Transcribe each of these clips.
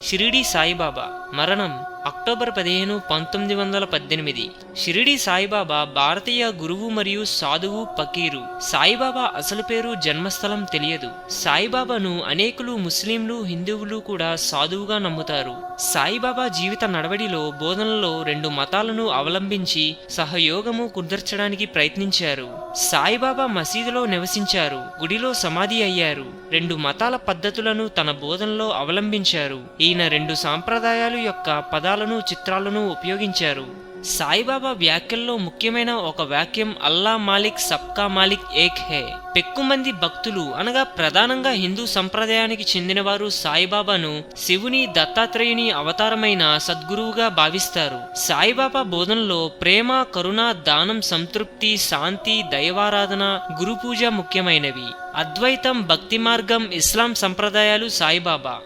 షిరిడీ సాయిబాబా మరణం అక్టోబర్ 15, 1918. షిరిడీ సాయిబాబా భారతీయ గురువు మరియు సాధువు ఫకీరు. సాయిబాబా అసలు పేరు, జన్మస్థలం తెలియదు. సాయిబాబాను అనేకులు ముస్లింలు, హిందువులు కూడా సాధువుగా నమ్ముతారు. సాయిబాబా జీవిత నడవడిలో, బోధనలో రెండు మతాలను అవలంబించి సహయోగము కుదర్చడానికి ప్రయత్నించారు. సాయిబాబా మసీదులో నివసించారు, గుడిలో సమాధి అయ్యారు. రెండు మతాల పద్ధతులను తన బోధనలో అవలంబించారు. ఈయన రెండు సాంప్రదాయాలు యొక్క పదాలను, చిత్రాలను ఉపయోగించారు. సాయిబాబా వ్యాఖ్యల్లో ముఖ్యమైన ఒక వాక్యం అల్లా మాలిక్ సబ్కా మాలిక్ ఏక్ హే. పెక్కుమంది భక్తులు అనగా ప్రధానంగా హిందూ సంప్రదాయానికి చెందినవారు సాయిబాబాను శివుని, దత్తాత్రేయుని అవతారమైన సద్గురువుగా భావిస్తారు. సాయిబాబా బోధనలో ప్రేమ, కరుణ, దానం, సంతృప్తి, శాంతి, దైవారాధన, గురుపూజ ముఖ్యమైనవి. అద్వైతం, భక్తి మార్గం, ఇస్లాం సంప్రదాయాలు సాయిబాబా.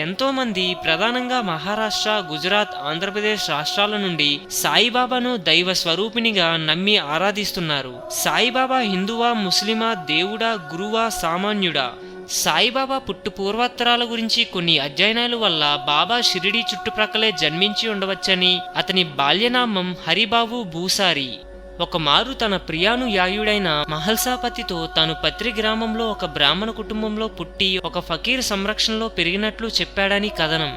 ఎంతోమంది ప్రధానంగా మహారాష్ట్ర, గుజరాత్, ఆంధ్రప్రదేశ్ రాష్ట్రాల నుండి సాయిబాబాను దైవ స్వరూపినిగా నమ్మి ఆరాధిస్తున్నారు. సాయిబాబా హిందువా, ముస్లిమా, దేవుడా, గురువా, సామాన్యుడా? సాయిబాబా పుట్టు పూర్వోత్తరాల గురించి కొన్ని అధ్యయనాల వల్ల బాబా షిరిడీ చుట్టుప్రక్కలే జన్మించి ఉండవచ్చని, అతని బాల్యనామం హరిబాబు భూసారి. ఒకమారు తన ప్రియానుయాయుడైన మహల్సాపతితో తాను పత్రి గ్రామంలో ఒక బ్రాహ్మణ కుటుంబంలో పుట్టి ఒక ఫకీర్ సంరక్షణలో పెరిగినట్లు చెప్పాడని కథనం.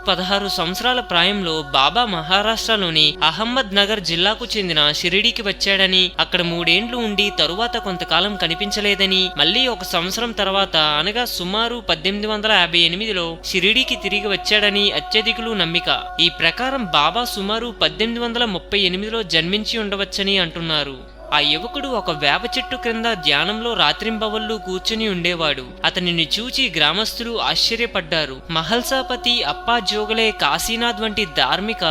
16 సంవత్సరాల ప్రాయంలో బాబా మహారాష్ట్రలోని అహ్మద్ నగర్ జిల్లాకు చెందిన షిరిడీకి వచ్చాడని, అక్కడ 3 ఏండ్లు ఉండి తరువాత కొంతకాలం కనిపించలేదని, మళ్లీ 1 సంవత్సరం తర్వాత అనగా సుమారు 1858లో షిరిడీకి తిరిగి వచ్చాడని అత్యధికులు నమ్మిక. ఈ ప్రకారం బాబా సుమారు 1838లో జన్మించి ఉండవచ్చని అంటున్నారు. ఆ యువకుడు ఒక వేప చెట్టు క్రింద ధ్యానంలో రాత్రింబవళ్లు కూర్చుని ఉండేవాడు. అతనిని చూచి గ్రామస్తులు ఆశ్చర్యపడ్డారు. మహల్సాపతి, అప్పా జోగలే, కాశీనాథ్ వంటి ధార్మిక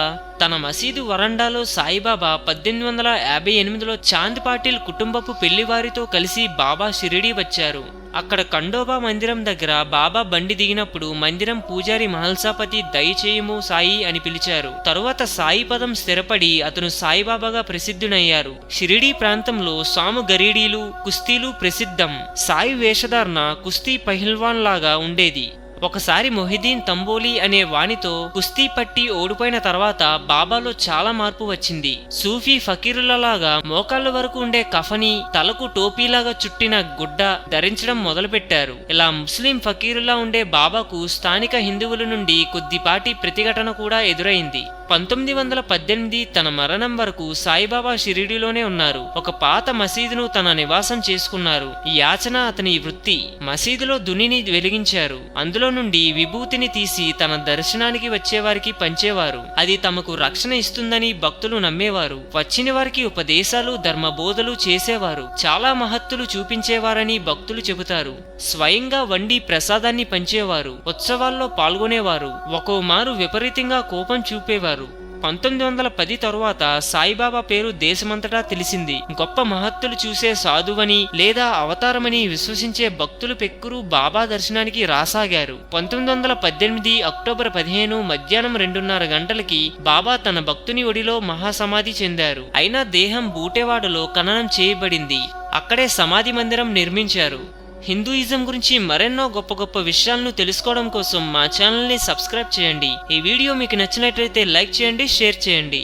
తన మసీదు వరండాలో సాయిబాబా 1858లో చాంద్ పాటిల్ కుటుంబపు పెళ్లివారితో కలిసి బాబా షిరిడీ వచ్చారు. అక్కడ ఖండోబా మందిరం దగ్గర బాబా బండి దిగినప్పుడు మందిరం పూజారి మహల్సాపతి దయచేయము సాయి అని పిలిచారు. తరువాత సాయి పదం స్థిరపడి అతను సాయిబాబాగా ప్రసిద్ధునయ్యారు. షిరిడీ ప్రాంతంలో సాము గరీడీలు, కుస్తీలు ప్రసిద్ధం. సాయి వేషధారణ కుస్తీ పహిల్వాన్ లాగా ఉండేది. ఒకసారి మొహిద్దీన్ తంబోలి అనే వానితో కుస్తీ పట్టి ఓడిపోయిన తర్వాత బాబాలో చాలా మార్పు వచ్చింది. సూఫీ ఫకీరులలాగా మోకాళ్ళ వరకు ఉండే కఫని, తలకు టోపీలాగా చుట్టిన గుడ్డ ధరించడం మొదలుపెట్టారు. ఇలా ముస్లిం ఫకీరులా ఉండే బాబాకు స్థానిక హిందువుల నుండి కొద్దిపాటి ప్రతిఘటన కూడా ఎదురైంది. 1918 తన మరణం వరకు సాయిబాబా షిరిడీలోనే ఉన్నారు. ఒక పాత మసీదును తన నివాసం చేసుకున్నారు. ఈ యాచన అతని వృత్తి. మసీదులో దునిని వెలిగించారు. అందులో నుండి విభూతిని తీసి తన దర్శనానికి వచ్చేవారికి పంచేవారు. అది తమకు రక్షణ ఇస్తుందని భక్తులు నమ్మేవారు. వచ్చిన వారికి ఉపదేశాలు, ధర్మబోధలు చేసేవారు. చాలా మహత్తులు చూపించేవారని భక్తులు చెబుతారు. స్వయంగా వండి ప్రసాదాన్ని పంచేవారు. ఉత్సవాల్లో పాల్గొనేవారు. ఒక్కో మారు విపరీతంగా కోపం చూపేవారు. 1910 తరువాత సాయిబాబా పేరు దేశమంతటా తెలిసింది. గొప్ప మహత్తులు చూసే సాధువని లేదా అవతారమని విశ్వసించే భక్తులు పెక్కురు బాబా దర్శనానికి రాసాగారు. 1918 అక్టోబర్ 15 మధ్యాహ్నం 2:30 గంటలకి బాబా తన భక్తుని ఒడిలో మహాసమాధి చెందారు. అయినా దేహం బూటేవాడలో ఖననం చేయబడింది. అక్కడే సమాధి మందిరం నిర్మించారు. హిందూయిజం గురించి మరెన్నో గొప్ప గొప్ప విషయాలను తెలుసుకోవడం కోసం మా ఛానల్ని సబ్స్క్రైబ్ చేయండి. ఈ వీడియో మీకు నచ్చినట్లయితే లైక్ చేయండి, షేర్ చేయండి.